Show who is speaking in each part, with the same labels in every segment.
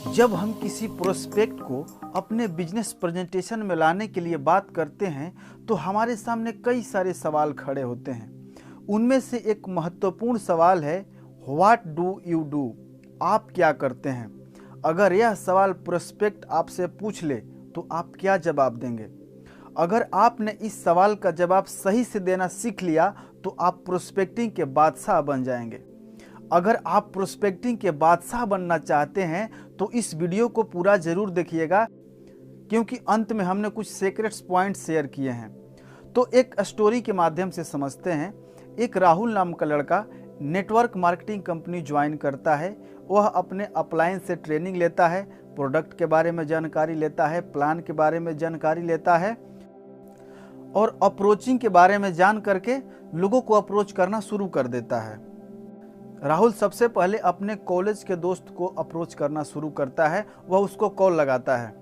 Speaker 1: जब हम किसी प्रोस्पेक्ट को अपने बिजनेस प्रेजेंटेशन में लाने के लिए बात करते हैं तो हमारे सामने कई सारे सवाल खड़े होते हैं। उनमें से एक महत्वपूर्ण सवाल है, व्हाट डू यू डू? आप क्या करते हैं? अगर यह सवाल प्रोस्पेक्ट आपसे पूछ ले तो आप क्या जवाब देंगे? अगर आपने इस सवाल का जवाब सही से देना सीख लिया तो आप प्रोस्पेक्टिंग के बादशाह बन जाएंगे। अगर आप प्रोस्पेक्टिंग के बादशाह बनना चाहते हैं तो इस वीडियो को पूरा जरूर देखिएगा, क्योंकि अंत में हमने कुछ सीक्रेट्स पॉइंट शेयर किए हैं। तो एक स्टोरी के माध्यम से समझते हैं। एक राहुल नाम का लड़का नेटवर्क मार्केटिंग कंपनी ज्वाइन करता है। वह अपने अपलाइन से ट्रेनिंग लेता है, प्रोडक्ट के बारे में जानकारी लेता है, प्लान के बारे में जानकारी लेता है और अप्रोचिंग के बारे में जान करके लोगों को अप्रोच करना शुरू कर देता है। राहुल सबसे पहले अपने कॉलेज के दोस्त को अप्रोच करना शुरू करता है। वह उसको कॉल लगाता है।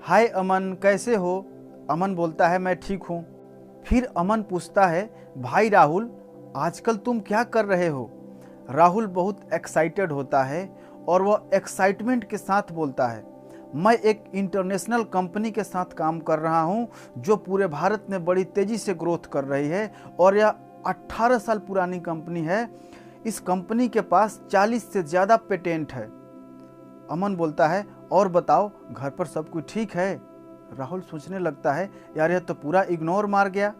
Speaker 1: हाय अमन, कैसे हो? अमन बोलता है, मैं ठीक हूँ। फिर अमन पूछता है, भाई राहुल, आजकल तुम क्या कर रहे हो? राहुल बहुत एक्साइटेड होता है और वह एक्साइटमेंट के साथ बोलता है, मैं एक इंटरनेशनल कंपनी के साथ काम कर रहा हूँ जो पूरे भारत में बड़ी तेज़ी से ग्रोथ कर रही है और यह 18 साल पुरानी कंपनी है। इस कंपनी के पास 40 से ज़्यादा पेटेंट है। अमन बोलता है, और बताओ, घर पर सब कुछ ठीक है? राहुल सोचने लगता है, यार यह तो पूरा इग्नोर मार गया।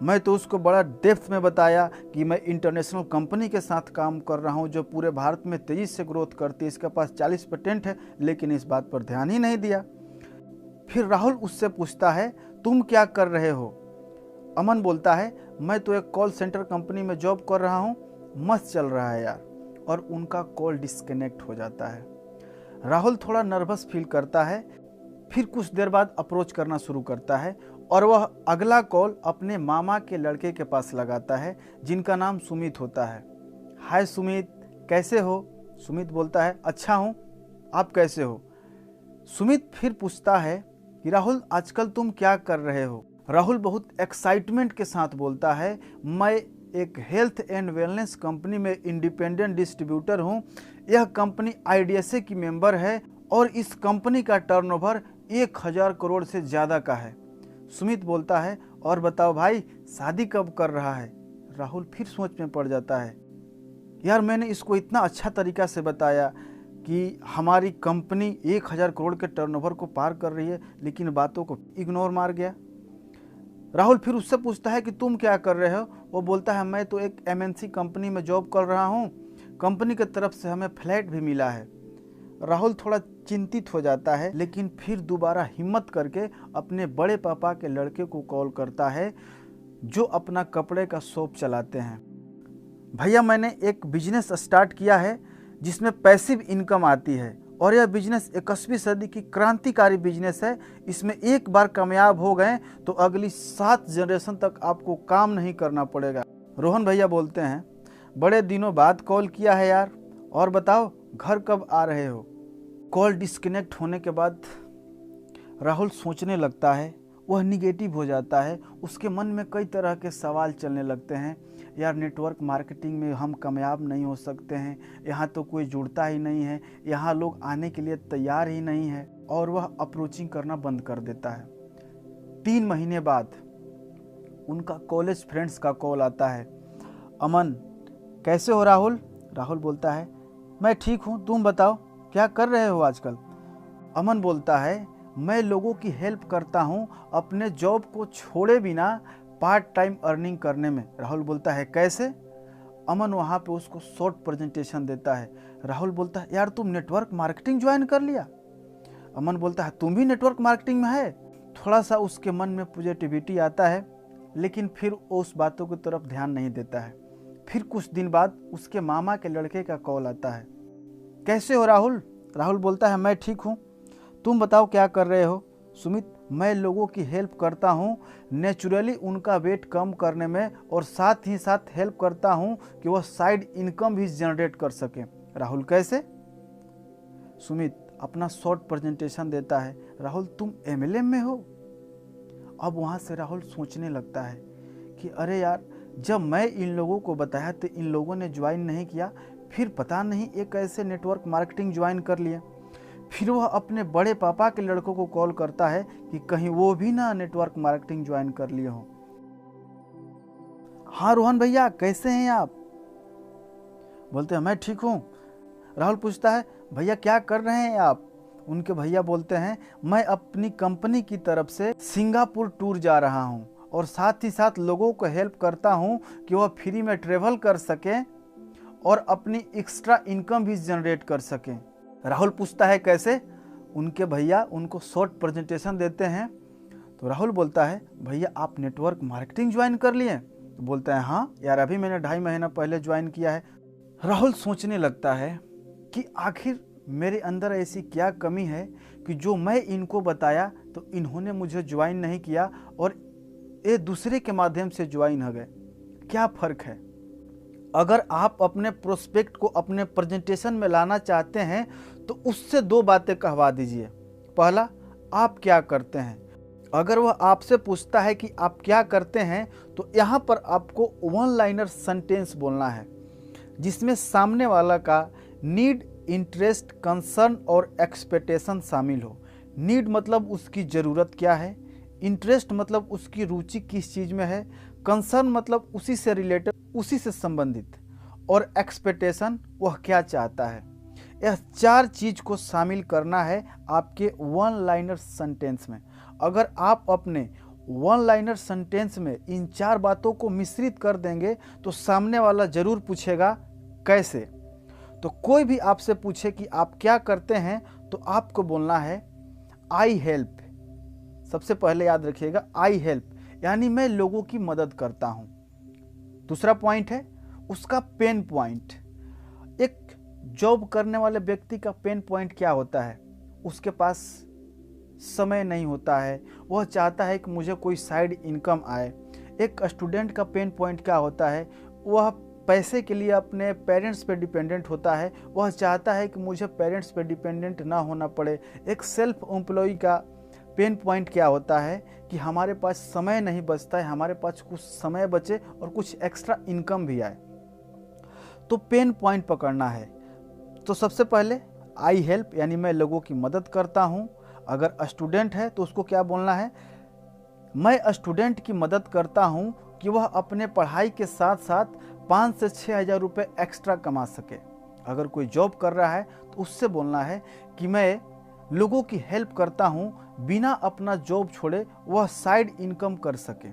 Speaker 1: मैं तो उसको बड़ा डेप्थ में बताया कि मैं इंटरनेशनल कंपनी के साथ काम कर रहा हूं जो पूरे भारत में तेज़ी से ग्रोथ करती है, इसके पास 40 पेटेंट है, लेकिन इस बात पर ध्यान ही नहीं दिया। फिर राहुल उससे पूछता है, तुम क्या कर रहे हो? अमन बोलता है, मैं तो एक कॉल सेंटर कंपनी में जॉब कर रहा हूँ, मस्त चल रहा है यार। और उनका कॉल डिस्कनेक्ट हो जाता है। राहुल थोड़ा नर्वस फील करता है। फिर कुछ देर बाद अप्रोच करना शुरू करता है और वह अगला कॉल अपने मामा के लड़के के पास लगाता है जिनका नाम सुमित होता है। हाय सुमित, कैसे हो? सुमित बोलता है, अच्छा हूँ, आप कैसे हो? सुमित फिर पूछता है कि राहुल, आजकल तुम क्या कर रहे हो? राहुल बहुत एक्साइटमेंट के साथ बोलता है, मैं एक हेल्थ एंड वेलनेस कंपनी में इंडिपेंडेंट डिस्ट्रीब्यूटर हूं। यह कंपनी आईडीएसए की मेंबर है और इस कंपनी का टर्नओवर 1000 करोड़ से ज़्यादा का है। सुमित बोलता है, और बताओ भाई, शादी कब कर रहा है? राहुल फिर सोच में पड़ जाता है, यार मैंने इसको इतना अच्छा तरीका से बताया कि हमारी कंपनी 1000 करोड़ के टर्नओवर को पार कर रही है, लेकिन बातों को इग्नोर मार गया। राहुल फिर उससे पूछता है कि तुम क्या कर रहे हो? वो बोलता है, मैं तो एक एमएनसी कंपनी में जॉब कर रहा हूँ, कंपनी की तरफ से हमें फ्लैट भी मिला है। राहुल थोड़ा चिंतित हो जाता है, लेकिन फिर दोबारा हिम्मत करके अपने बड़े पापा के लड़के को कॉल करता है जो अपना कपड़े का शॉप चलाते हैं। भैया, मैंने एक बिजनेस स्टार्ट किया है जिसमें पैसिव इनकम आती है और यह बिजनेस 21वीं सदी की क्रांतिकारी बिजनेस है। इसमें एक बार कामयाब हो गए तो अगली 7 जनरेशन तक आपको काम नहीं करना पड़ेगा। रोहन भैया बोलते हैं, बड़े दिनों बाद कॉल किया है यार, और बताओ घर कब आ रहे हो? कॉल डिस्कनेक्ट होने के बाद राहुल सोचने लगता है, वह निगेटिव हो जाता है। उसके मन में कई तरह के सवाल चलने लगते हैं, यार नेटवर्क मार्केटिंग में हम कामयाब नहीं हो सकते हैं, यहाँ तो कोई जुड़ता ही नहीं है, यहाँ लोग आने के लिए तैयार ही नहीं है, और वह अप्रोचिंग करना बंद कर देता है। 3 महीने बाद उनका कॉलेज फ्रेंड्स का कॉल आता है। अमन, कैसे हो राहुल? राहुल बोलता है, मैं ठीक हूँ, तुम बताओ क्या कर रहे हो आजकल? अमन बोलता है, मैं लोगों की हेल्प करता हूँ अपने जॉब को छोड़े बिना पार्ट टाइम अर्निंग करने में। राहुल बोलता है, कैसे? अमन वहाँ पे उसको शॉर्ट प्रेजेंटेशन देता है। राहुल बोलता है, यार तुम नेटवर्क मार्केटिंग ज्वाइन कर लिया? अमन बोलता है, तुम भी नेटवर्क मार्केटिंग में है? थोड़ा सा उसके मन में पॉजिटिविटी आता है, लेकिन फिर वो उस बातों की तरफ ध्यान नहीं देता है। फिर कुछ दिन बाद उसके मामा के लड़के का कॉल आता है। कैसे हो राहुल? राहुल बोलता है, मैं ठीक हूँ, तुम बताओ क्या कर रहे हो? सुमित, मैं लोगों की हेल्प करता हूँ नेचुरली उनका वेट कम करने में, और साथ ही साथ हेल्प करता हूँ कि वह साइड इनकम भी जनरेट कर सके। राहुल, कैसे? सुमित अपना शॉर्ट प्रेजेंटेशन देता है। राहुल, तुम एमएलएम में हो? अब वहाँ से राहुल सोचने लगता है कि अरे यार, जब मैं इन लोगों को बताया तो इन लोगों ने ज्वाइन नहीं किया, फिर पता नहीं एक ऐसे नेटवर्क मार्केटिंग ज्वाइन कर लिया। फिर वह अपने बड़े पापा के लड़कों को कॉल करता है कि कहीं वो भी ना नेटवर्क मार्केटिंग ज्वाइन कर लिए हो। हाँ रोहन भैया, कैसे हैं आप? बोलते हैं मैं ठीक हूँ। राहुल पूछता है भैया क्या कर रहे हैं आप? उनके भैया बोलते हैं मैं अपनी कंपनी की तरफ से सिंगापुर टूर जा रहा हूँ और साथ ही साथ लोगों को हेल्प करता हूँ कि वह फ्री में ट्रेवल कर सकें और अपनी एक्स्ट्रा इनकम भी जनरेट कर सकें। राहुल पूछता है कैसे? उनके भैया उनको शॉर्ट प्रेजेंटेशन देते हैं। तो राहुल बोलता है भैया आप नेटवर्क मार्केटिंग ज्वाइन कर लिए? तो बोलते हैं हाँ यार, अभी मैंने 2.5 महीना पहले ज्वाइन किया है। राहुल सोचने लगता है कि आखिर मेरे अंदर ऐसी क्या कमी है कि जो मैं इनको बताया तो इन्होंने मुझे ज्वाइन नहीं किया और ये दूसरे के माध्यम से ज्वाइन हो गए। क्या फ़र्क है? अगर आप अपने प्रोस्पेक्ट को अपने प्रेजेंटेशन में लाना चाहते हैं तो उससे 2 बातें कहवा दीजिए। पहला, आप क्या करते हैं। अगर वह आपसे पूछता है कि आप क्या करते हैं तो यहाँ पर आपको 1 लाइनर सेंटेंस बोलना है जिसमें सामने वाला का नीड, इंटरेस्ट, कंसर्न और एक्सपेक्टेशन शामिल हो। नीड मतलब उसकी ज़रूरत क्या है, इंटरेस्ट मतलब उसकी रुचि किस चीज़ में है, कंसर्न मतलब उसी से रिलेटेड, उसी से संबंधित, और एक्सपेक्टेशन वह क्या चाहता है। यह 4 चीज़ को शामिल करना है आपके 1 लाइनर सेंटेंस में। अगर आप अपने 1 लाइनर सेंटेंस में इन 4 बातों को मिश्रित कर देंगे तो सामने वाला ज़रूर पूछेगा कैसे। तो कोई भी आपसे पूछे कि आप क्या करते हैं तो आपको बोलना है आई हेल्प। सबसे पहले याद रखिएगा आई हेल्प, यानी मैं लोगों की मदद करता हूं। दूसरा पॉइंट है उसका पेन पॉइंट। एक जॉब करने वाले व्यक्ति का पेन पॉइंट क्या होता है? उसके पास समय नहीं होता है, वह चाहता है कि मुझे कोई साइड इनकम आए। एक स्टूडेंट का पेन पॉइंट क्या होता है? वह पैसे के लिए अपने पेरेंट्स पे डिपेंडेंट होता है, वह चाहता है कि मुझे पेरेंट्स पे डिपेंडेंट ना होना पड़े। एक सेल्फ एम्प्लॉय का पेन पॉइंट क्या होता है कि हमारे पास समय नहीं बचता है, हमारे पास कुछ समय बचे और कुछ एक्स्ट्रा इनकम भी आए। तो पेन पॉइंट पकड़ना है। तो सबसे पहले आई हेल्प, यानी मैं लोगों की मदद करता हूँ। अगर स्टूडेंट है तो उसको क्या बोलना है? मैं स्टूडेंट की मदद करता हूँ कि वह अपने पढ़ाई के साथ साथ 5 से 6 हज़ार रुपये एक्स्ट्रा कमा सके। अगर कोई जॉब कर रहा है तो उससे बोलना है कि मैं लोगों की हेल्प करता हूँ, बिना अपना जॉब छोड़े वह साइड इनकम कर सके।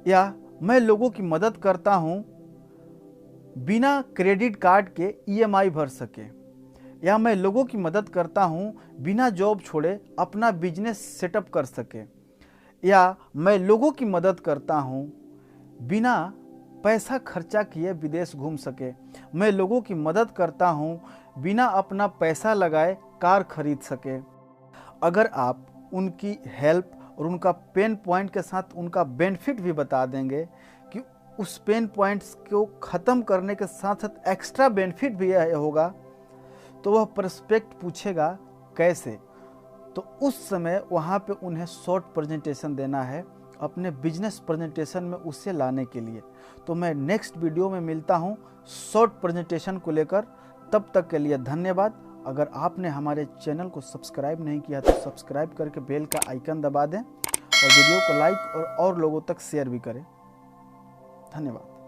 Speaker 1: या मैं लोगों की मदद करता हूँ बिना क्रेडिट कार्ड के EMI भर सके। या मैं लोगों की मदद करता हूँ बिना जॉब छोड़े अपना बिजनेस सेटअप कर सके। या मैं लोगों की मदद करता हूँ बिना पैसा खर्चा किए विदेश घूम सके। मैं लोगों की मदद करता हूँ बिना अपना पैसा लगाए कार खरीद सके। अगर आप उनकी हेल्प और उनका पेन पॉइंट के साथ उनका बेनिफिट भी बता देंगे कि उस पेन पॉइंट्स को ख़त्म करने के साथ साथ एक्स्ट्रा बेनिफिट भी होगा, तो वह प्रोस्पेक्ट पूछेगा कैसे। तो उस समय वहाँ पे उन्हें शॉर्ट प्रेजेंटेशन देना है अपने बिजनेस प्रेजेंटेशन में उसे लाने के लिए। तो मैं नेक्स्ट वीडियो में मिलता हूँ शॉर्ट प्रेजेंटेशन को लेकर। तब तक के लिए धन्यवाद। अगर आपने हमारे चैनल को सब्सक्राइब नहीं किया तो सब्सक्राइब करके बेल का आइकन दबा दें और वीडियो को लाइक और लोगों तक शेयर भी करें। धन्यवाद।